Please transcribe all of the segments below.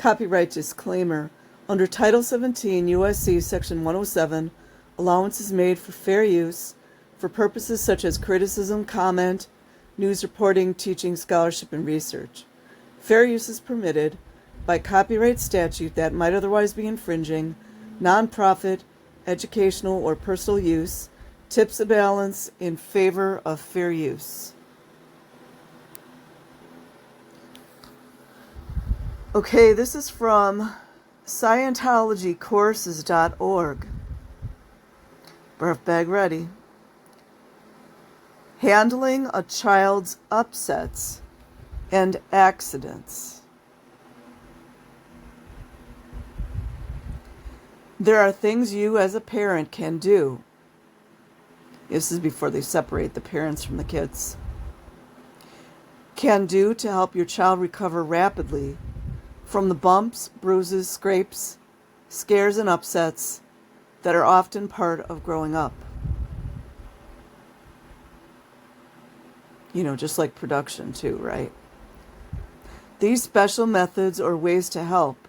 Copyright disclaimer. Under Title 17 U.S.C. Section 107, allowance is made for fair use for purposes such as criticism, comment, news reporting, teaching, scholarship, and research. Fair use is permitted by copyright statute that might otherwise be infringing, nonprofit, educational, or personal use, tips a balance in favor of fair use. Okay, this is from Scientologycourses.org. Birth bag ready. Handling a child's upsets and accidents. There are things you as a parent can do. This is before they separate the parents from the kids. Can do to help your child recover rapidly from the bumps, bruises, scrapes, scares, and upsets that are often part of growing up. You know, just like production too, right? These special methods or ways to help,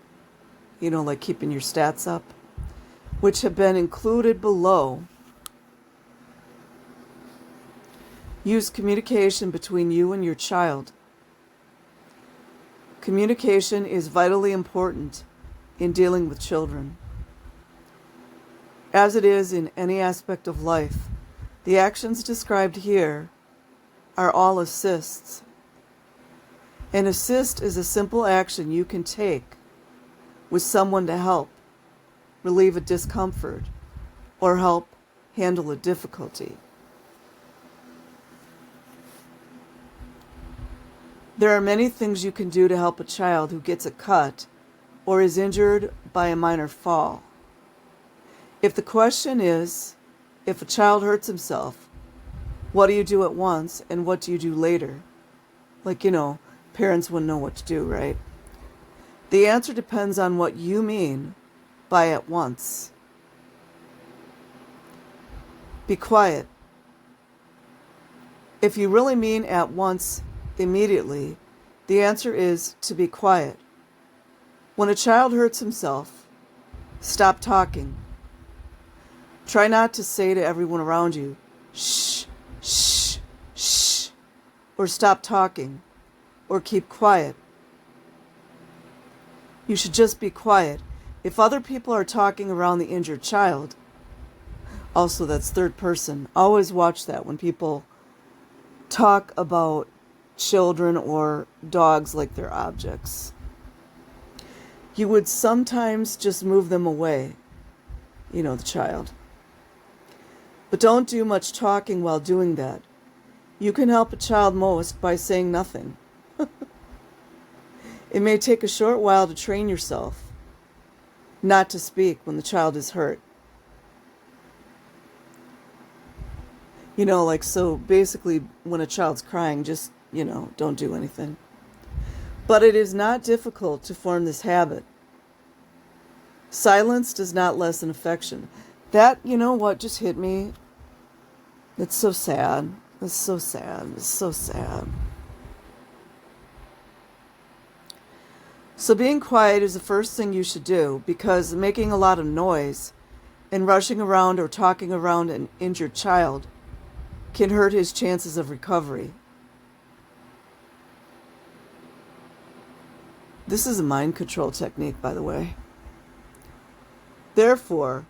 you know, like keeping your stats up, which have been included below. Use communication between you and your child. Communication is vitally important in dealing with children. As it is in any aspect of life, the actions described here are all assists. An assist is a simple action you can take with someone to help relieve a discomfort or help handle a difficulty. There are many things you can do to help a child who gets a cut or is injured by a minor fall. If the question is, if a child hurts himself, what do you do at once and what do you do later? Like, you know, parents wouldn't know what to do, right? The answer depends on what you mean by at once. Be quiet. If you really mean at once, immediately, the answer is to be quiet. When a child hurts himself, stop talking. Try not to say to everyone around you, shh, shh, shh, or stop talking, or keep quiet. You should just be quiet. If other people are talking around the injured child, also that's third person, always watch that when people talk about children or dogs like they're objects. You would sometimes just move them away, you know, the child. But don't do much talking while doing that. You can help a child most by saying nothing. It may take a short while to train yourself not to speak when the child is hurt. You know, like, so basically when a child's crying, just, you know, don't do anything. But it is not difficult to form this habit. Silence does not lessen affection. That, you know what, just hit me. It's so sad. It's so sad. It's so sad. So being quiet is the first thing you should do, because making a lot of noise and rushing around or talking around an injured child can hurt his chances of recovery. This is a mind control technique, by the way. Therefore,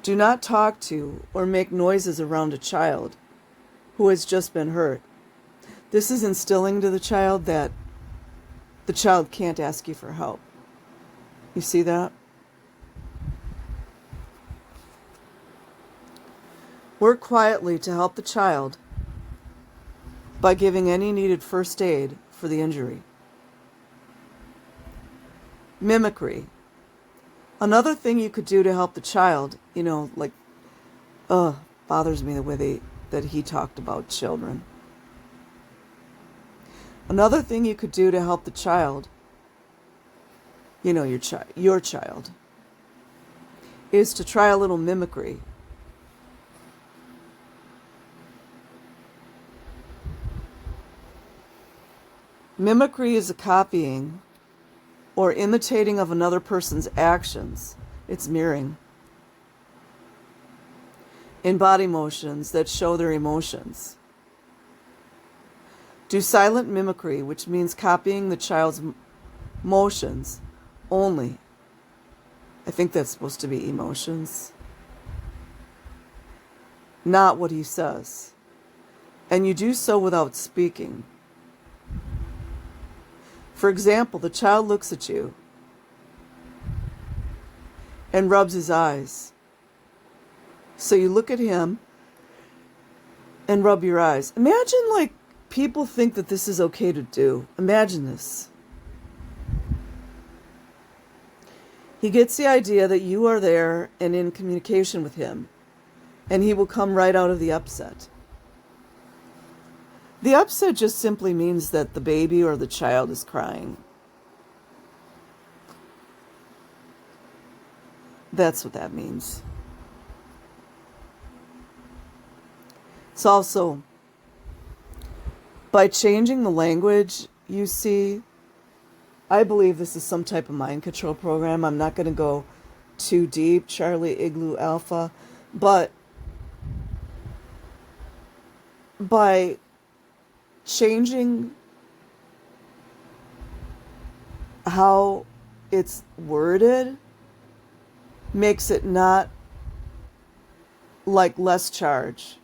do not talk to or make noises around a child who has just been hurt. This is instilling to the child that the child can't ask you for help. You see that? Work quietly to help the child by giving any needed first aid for the injury. Mimicry. Another thing you could do to help the child, you know, like, bothers me the way that he talked about children. Another thing you could do to help the child, you know, your child, is to try a little mimicry. Mimicry is a copying or imitating of another person's actions. It's mirroring. In body motions that show their emotions. Do silent mimicry, which means copying the child's motions only. I think that's supposed to be emotions. Not what he says. And you do so without speaking. For example, the child looks at you and rubs his eyes. So you look at him and rub your eyes. Imagine like people think that this is okay to do. Imagine this. He gets the idea that you are there and in communication with him, and he will come right out of the upset. The upset just simply means that the baby or the child is crying. That's what that means. It's also, by changing the language, you see, I believe this is some type of mind control program. I'm not going to go too deep, Charlie Igloo Alpha, but by changing how it's worded makes it not like less charge,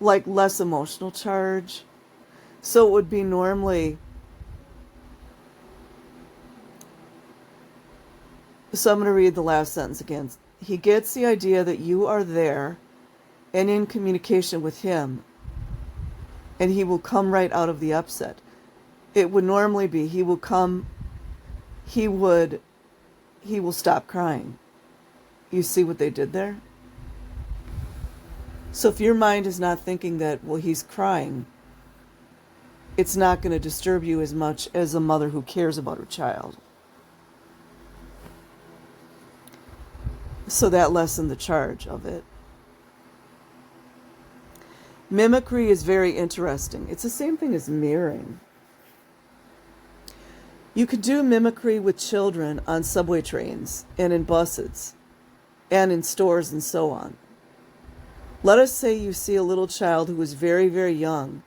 like less emotional charge. So it would be normally, so I'm going to read the last sentence again. He gets the idea that you are there and in communication with him, and he will come right out of the upset. It would normally be he will stop crying. You see what they did there? So if your mind is not thinking that, well, he's crying, it's not going to disturb you as much as a mother who cares about her child. So that lessened the charge of it. Mimicry is very interesting. It's the same thing as mirroring. You could do mimicry with children on subway trains and in buses and in stores and so on. Let us say you see a little child who is very, very young.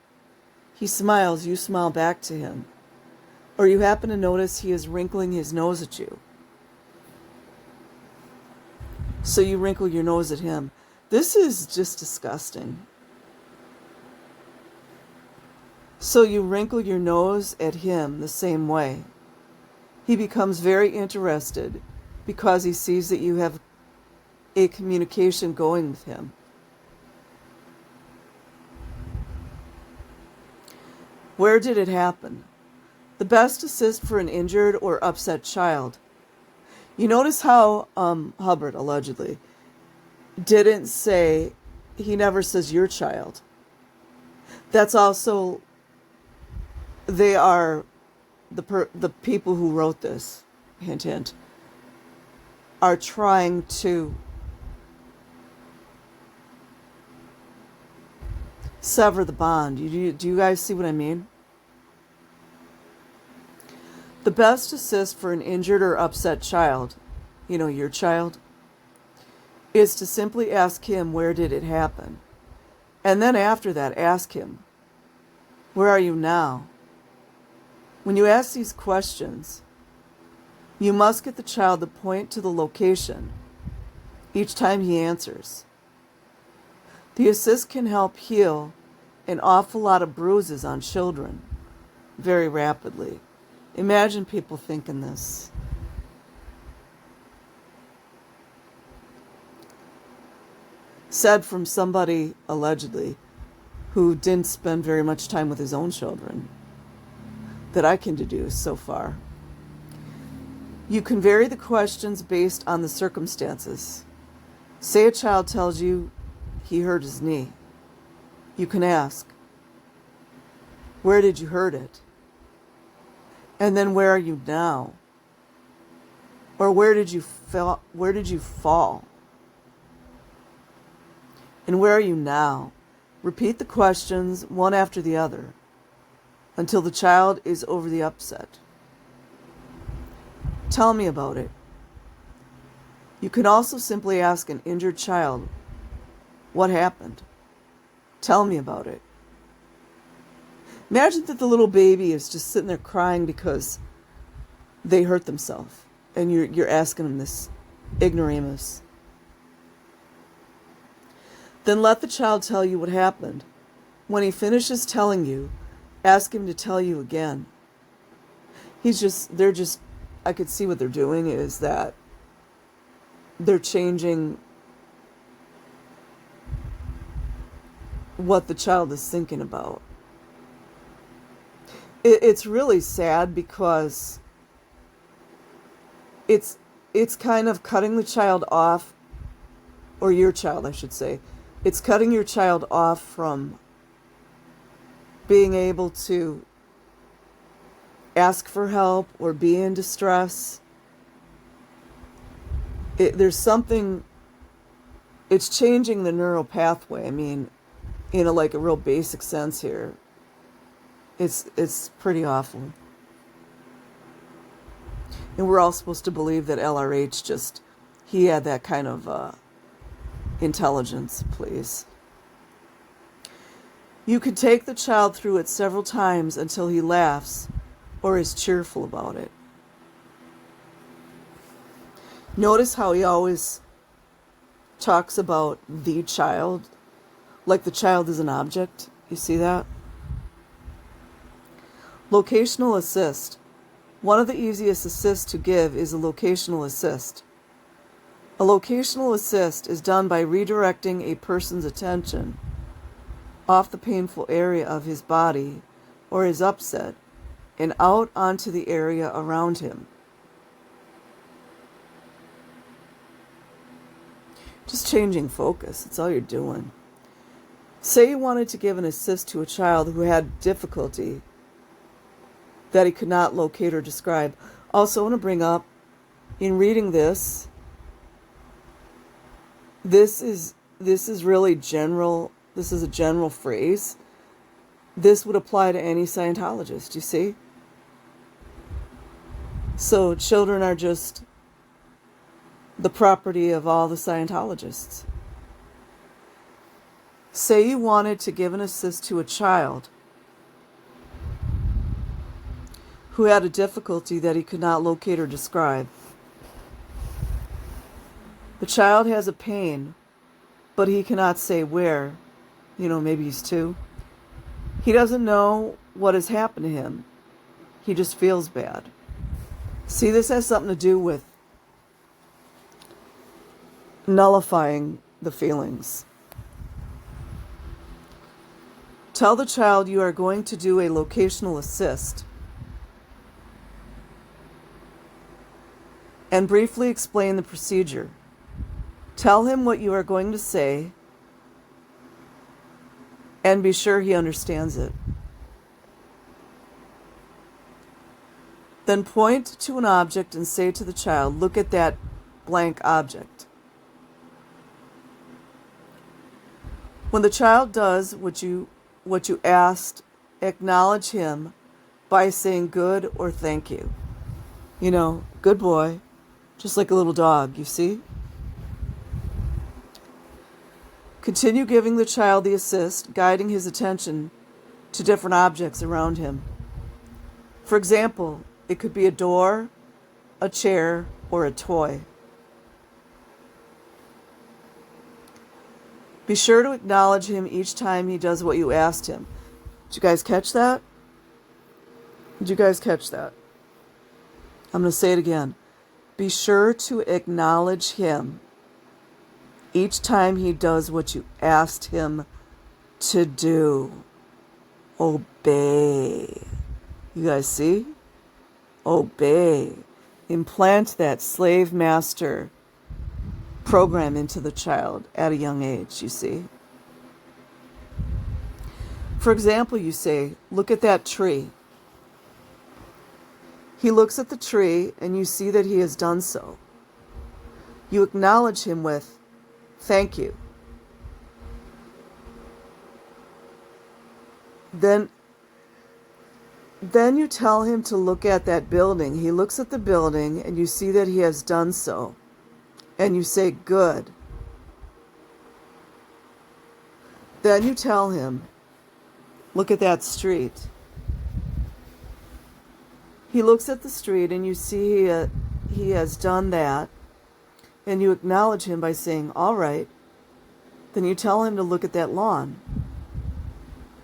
He smiles, you smile back to him. Or you happen to notice he is wrinkling his nose at you. So you wrinkle your nose at him. This is just disgusting. So you wrinkle your nose at him the same way. He becomes very interested because he sees that you have a communication going with him. Where did it happen? The best assist for an injured or upset child. You notice how Hubbard, allegedly, didn't say, he never says your child. That's also, they are, the people who wrote this, hint, hint, are trying to sever the bond. Do you guys see what I mean? The best assist for an injured or upset child, your child, is to simply ask him, where did it happen? And then after that, ask him, where are you now? When you ask these questions, you must get the child to point to the location each time he answers. The assist can help heal an awful lot of bruises on children very rapidly. Imagine people thinking this. Said from somebody, allegedly, who didn't spend very much time with his own children, that I can deduce so far. You can vary the questions based on the circumstances. Say a child tells you he hurt his knee. You can ask, where did you hurt it? And then where are you now? Or where did you fall? And where are you now? Repeat the questions one after the other until the child is over the upset. Tell me about it. You can also simply ask an injured child, what happened? Tell me about it. Imagine that the little baby is just sitting there crying because they hurt themselves, and you're asking them this ignoramus. Then let the child tell you what happened. When he finishes telling you, ask him to tell you again. I could see what they're doing is that they're changing what the child is thinking about. It's really sad because it's kind of cutting the child off, or your child, I should say. It's cutting your child off from being able to ask for help or be in distress. There's something, it's changing the neural pathway. I mean, in a real basic sense here. It's pretty awful. And we're all supposed to believe that LRH he had that kind of intelligence, please. You could take the child through it several times until he laughs or is cheerful about it. Notice how he always talks about the child, like the child is an object. You see that? Locational assist. One of the easiest assists to give is a locational assist. A locational assist is done by redirecting a person's attention off the painful area of his body or his upset and out onto the area around him. Just changing focus. That's all you're doing. Say you wanted to give an assist to a child who had difficulty that he could not locate or describe. Also, I want to bring up, in reading this is really general. This is a general phrase. This would apply to any Scientologist, you see? So children are just the property of all the Scientologists. Say you wanted to give an assist to a child who had a difficulty that he could not locate or describe. The child has a pain, but he cannot say where. Maybe he's 2. He doesn't know what has happened to him. He just feels bad. See, this has something to do with nullifying the feelings. Tell the child you are going to do a locational assist and briefly explain the procedure. Tell him what you are going to say and be sure he understands it. Then point to an object and say to the child, look at that blank object. When the child does what you asked, acknowledge him by saying good or thank you. Good boy. Just like a little dog, you see? Continue giving the child the assist, guiding his attention to different objects around him. For example, it could be a door, a chair, or a toy. Be sure to acknowledge him each time he does what you asked him. Did you guys catch that? Did you guys catch that? I'm going to say it again. Be sure to acknowledge him each time he does what you asked him to do. Obey. You guys see? Obey. Implant that slave master program into the child at a young age, you see. For example, you say, look at that tree. He looks at the tree and you see that he has done so. You acknowledge him with, thank you. Then Then you tell him to look at that building. He looks at the building and you see that he has done so. And you say, good. Then you tell him, look at that street. He looks at the street and you see he has done that. And you acknowledge him by saying, all right. Then you tell him to look at that lawn.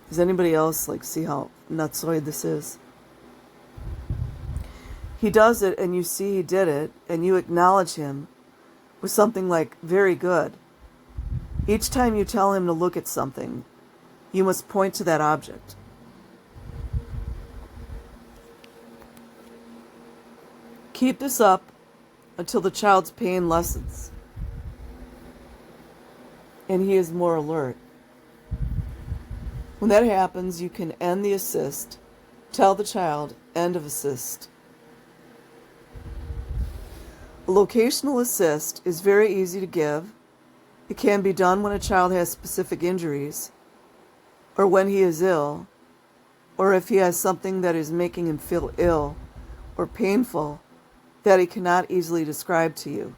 Does anybody else see how nutsoid this is? He does it and you see he did it and you acknowledge him with something like, very good. Each time you tell him to look at something, you must point to that object. Keep this up until the child's pain lessens and he is more alert. When that happens, you can end the assist. Tell the child, end of assist. A locational assist is very easy to give. It can be done when a child has specific injuries, or when he is ill, or if he has something that is making him feel ill or painful that he cannot easily describe to you.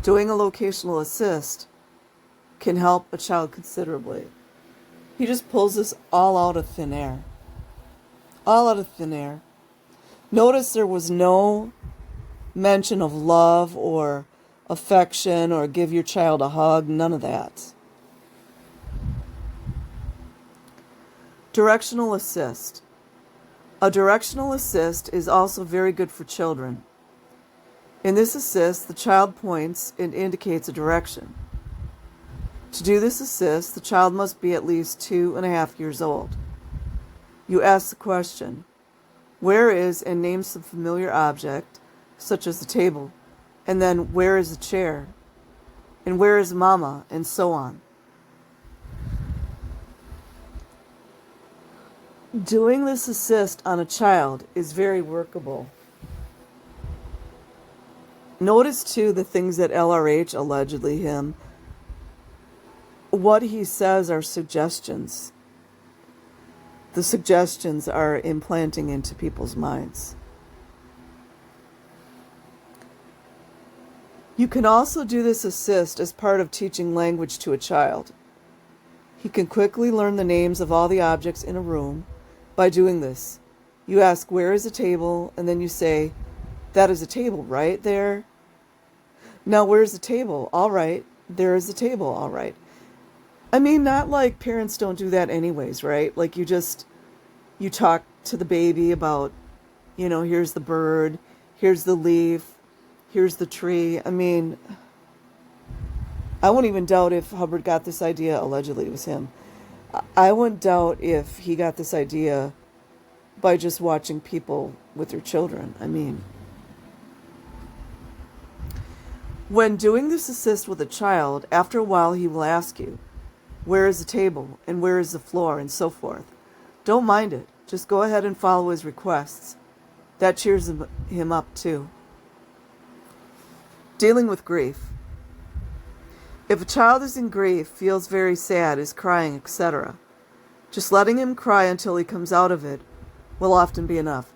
Doing a locational assist can help a child considerably. He just pulls this all out of thin air. All out of thin air. Notice there was no mention of love or affection or give your child a hug, none of that. Directional assist. A directional assist is also very good for children. In this assist, the child points and indicates a direction. To do this assist, the child must be at least 2.5 years old. You ask the question, where is, and name some familiar object, such as the table, and then where is the chair, and where is mama, and so on. Doing this assist on a child is very workable. Notice too the things that LRH allegedly him. What he says are suggestions. The suggestions are implanting into people's minds. You can also do this assist as part of teaching language to a child. He can quickly learn the names of all the objects in a room by doing this. You ask, where is a table? And then you say, that is a table right there. Now, where's the table? All right. There is a table. All right. I mean, not like parents don't do that anyways, right? Like you talk to the baby about, here's the bird, here's the leaf, here's the tree. I mean, I wouldn't even doubt if Hubbard got this idea, allegedly it was him. I wouldn't doubt if he got this idea by just watching people with their children. I mean, when doing this assist with a child, after a while he will ask you, where is the table and where is the floor and so forth. Don't mind it. Just go ahead and follow his requests. That cheers him up too. Dealing with grief. If a child is in grief, feels very sad, is crying, etc., just letting him cry until he comes out of it will often be enough.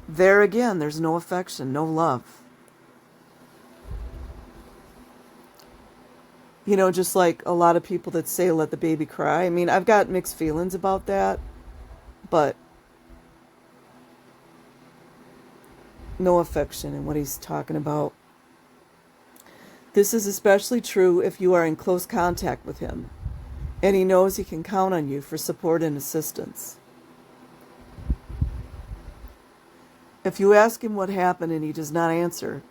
There again, there's no affection, no love. Just like a lot of people that say let the baby cry. I mean, I've got mixed feelings about that, but no affection in what he's talking about. This is especially true if you are in close contact with him, and he knows he can count on you for support and assistance. If you ask him what happened and he does not answer,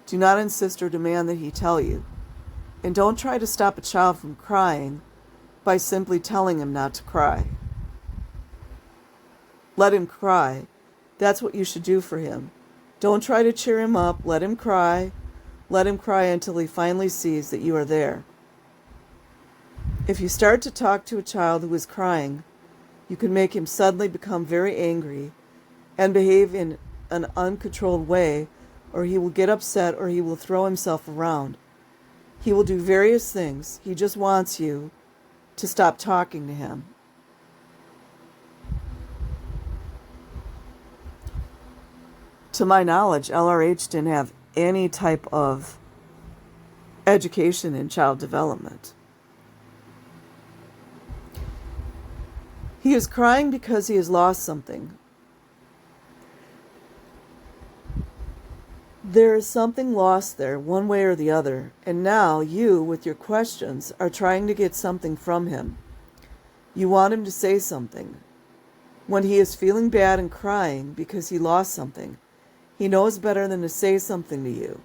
do not insist or demand that he tell you. And don't try to stop a child from crying by simply telling him not to cry. Let him cry. That's what you should do for him. Don't try to cheer him up. Let him cry. Let him cry until he finally sees that you are there. If you start to talk to a child who is crying, you can make him suddenly become very angry and behave in an uncontrolled way, or he will get upset, or he will throw himself around. He will do various things. He just wants you to stop talking to him. To my knowledge, LRH didn't have any type of education in child development. He is crying because he has lost something. There is something lost there, one way or the other, and now you, with your questions, are trying to get something from him. You want him to say something. When he is feeling bad and crying because he lost something, he knows better than to say something to you,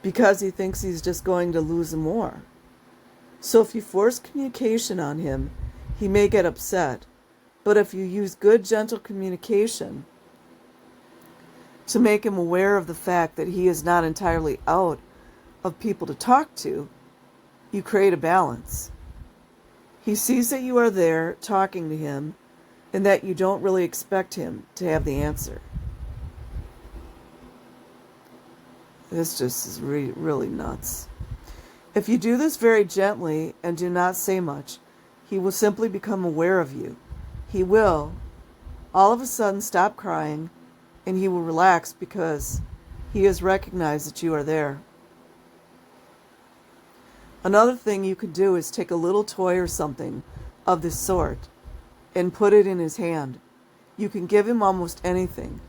because he thinks he's just going to lose more. So if you force communication on him, he may get upset. But if you use good, gentle communication to make him aware of the fact that he is not entirely out of people to talk to, you create a balance. He sees that you are there talking to him and that you don't really expect him to have the answer. This just is really nuts. If you do this very gently and do not say much, he will simply become aware of you. He will, all of a sudden, stop crying, and he will relax because he has recognized that you are there. Another thing you could do is take a little toy or something of this sort and put it in his hand. You can give him almost anything.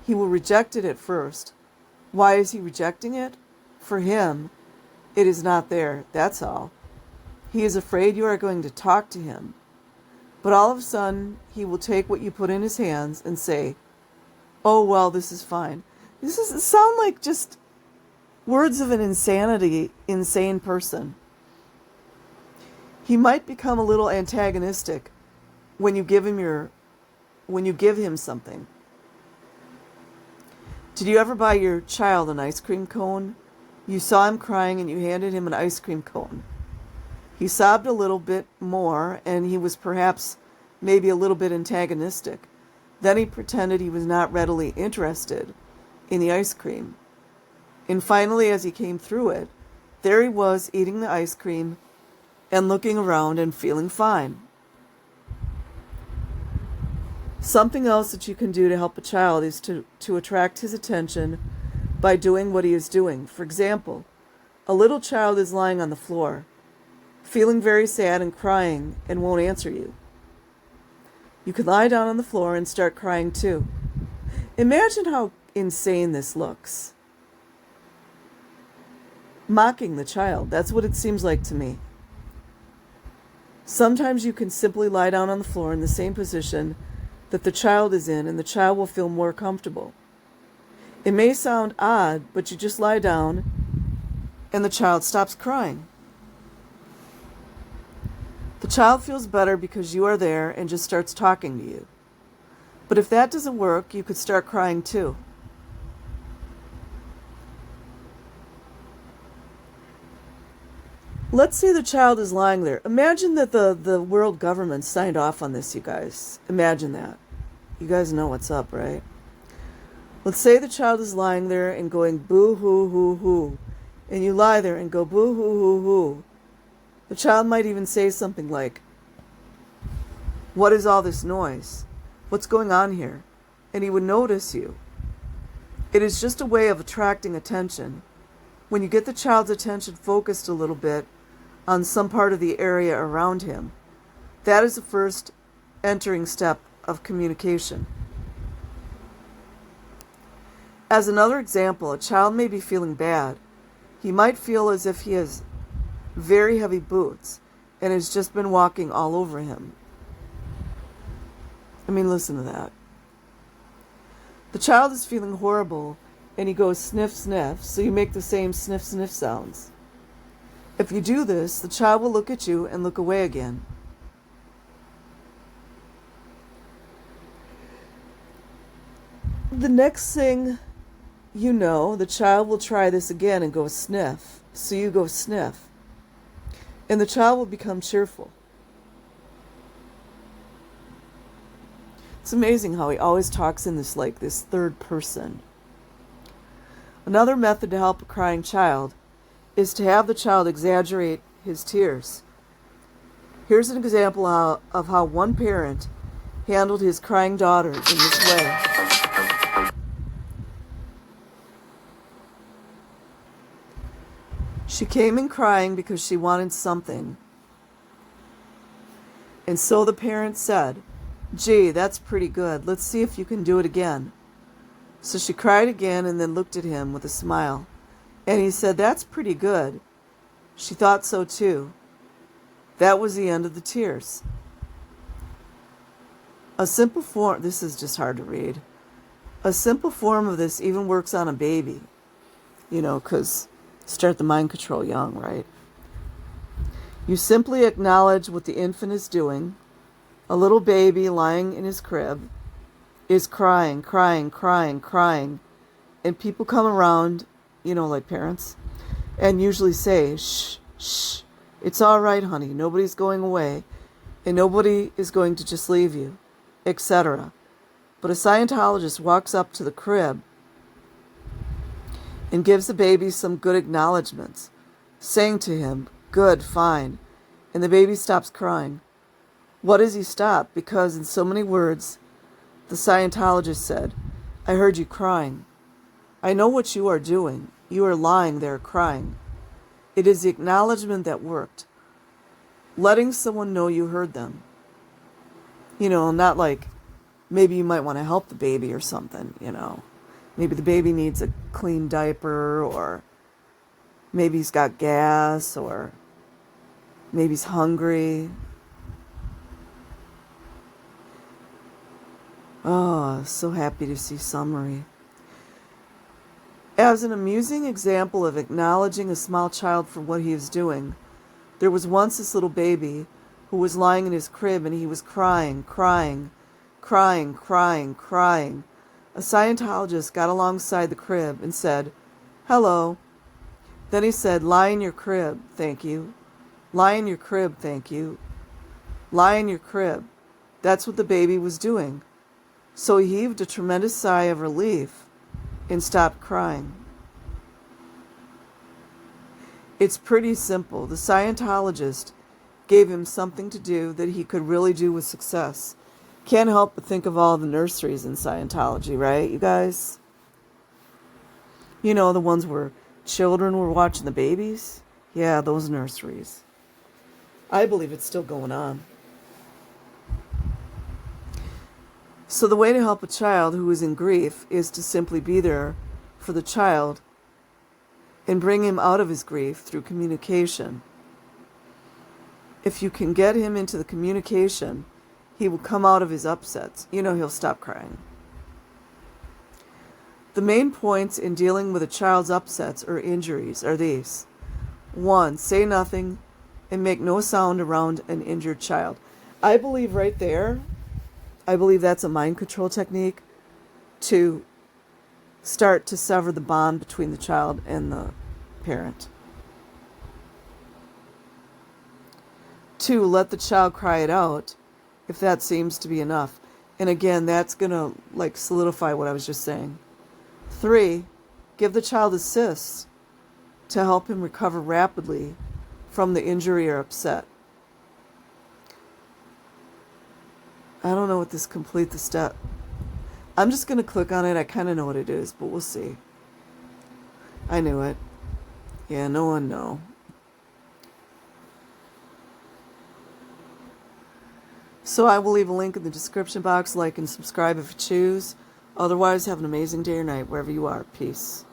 He will reject it at first. Why is he rejecting it? For him, it is not there, that's all. He is afraid you are going to talk to him. But all of a sudden, he will take what you put in his hands and say, "Oh, well, this is fine." This doesn't sound like just words of an insane person. He might become a little antagonistic when you give him something. Did you ever buy your child an ice cream cone? You saw him crying and you handed him an ice cream cone. He sobbed a little bit more, and he was perhaps maybe a little bit antagonistic. Then he pretended he was not readily interested in the ice cream. And finally, as he came through it, there he was eating the ice cream and looking around and feeling fine. Something else that you can do to help a child is to attract his attention by doing what he is doing. For example, a little child is lying on the floor, feeling very sad and crying, and won't answer you. You can lie down on the floor and start crying too. Imagine how insane this looks. Mocking the child, that's what it seems like to me. Sometimes you can simply lie down on the floor in the same position that the child is in, and the child will feel more comfortable. It may sound odd, but you just lie down and the child stops crying. The child feels better because you are there and just starts talking to you. But if that doesn't work, you could start crying too. Let's say the child is lying there. Imagine that the world government signed off on this, you guys. Imagine that. You guys know what's up, right? Let's say the child is lying there and going boo hoo hoo hoo. And you lie there and go boo hoo hoo hoo. The child might even say something like, "What is all this noise? What's going on here?" And he would notice you. It is just a way of attracting attention. When you get the child's attention focused a little bit on some part of the area around him, that is the first entering step of communication. As another example, a child may be feeling bad. He might feel as if he has very heavy boots and has just been walking all over him. I mean, listen to that. The child is feeling horrible and he goes sniff, sniff, so you make the same sniff, sniff sounds. If you do this, the child will look at you and look away again. The next thing you know, the child will try this again and go sniff, so you go sniff. And the child will become cheerful. It's amazing how he always talks in this third person. Another method to help a crying child is to have the child exaggerate his tears. Here's an example of how one parent handled his crying daughter in this way. She came in crying because she wanted something. And so the parent said, "Gee, that's pretty good. Let's see if you can do it again." So she cried again and then looked at him with a smile. And he said, "That's pretty good." She thought so too. That was the end of the tears. A simple form, this is just hard to read. A simple form of this even works on a baby, because start the mind control young, right? You simply acknowledge what the infant is doing. A little baby lying in his crib is crying, crying, crying, crying. And people come around, like parents, and usually say, "Shh, shh, it's all right, honey. Nobody's going away, and nobody is going to just leave you," etc. But a Scientologist walks up to the crib and gives the baby some good acknowledgments, saying to him, "Good, fine," and the baby stops crying. What does he stop? Because in so many words, the Scientologist said, "I heard you crying. I know what you are doing. You are lying there crying." It is the acknowledgement that worked. Letting someone know you heard them. Not like maybe you might want to help the baby or something, Maybe the baby needs a clean diaper, or maybe he's got gas, or maybe he's hungry. Oh, so happy to see summary. As an amusing example of acknowledging a small child for what he is doing, there was once this little baby who was lying in his crib and he was crying, crying, crying, crying, crying. A Scientologist got alongside the crib and said, "Hello." Then he said, "Lie in your crib, thank you. Lie in your crib, thank you. Lie in your crib." That's what the baby was doing. So he heaved a tremendous sigh of relief and stopped crying. It's pretty simple. The Scientologist gave him something to do that he could really do with success. Can't help but think of all the nurseries in Scientology, right, you guys? The ones where children were watching the babies? Yeah, those nurseries. I believe it's still going on. So the way to help a child who is in grief is to simply be there for the child and bring him out of his grief through communication. If you can get him into the communication, he will come out of his upsets. He'll stop crying. The main points in dealing with a child's upsets or injuries are these. 1, say nothing and make no sound around an injured child. I believe right there, that's a mind control technique to start to sever the bond between the child and the parent. 2, let the child cry it out if that seems to be enough. And again, that's going to solidify what I was just saying. 3, give the child assists to help him recover rapidly from the injury or upset. I don't know what this complete the step. I'm just going to click on it. I kind of know what it is, but we'll see. I knew it. Yeah, no one know. So I will leave a link in the description box. Like and subscribe if you choose. Otherwise, have an amazing day or night wherever you are. Peace.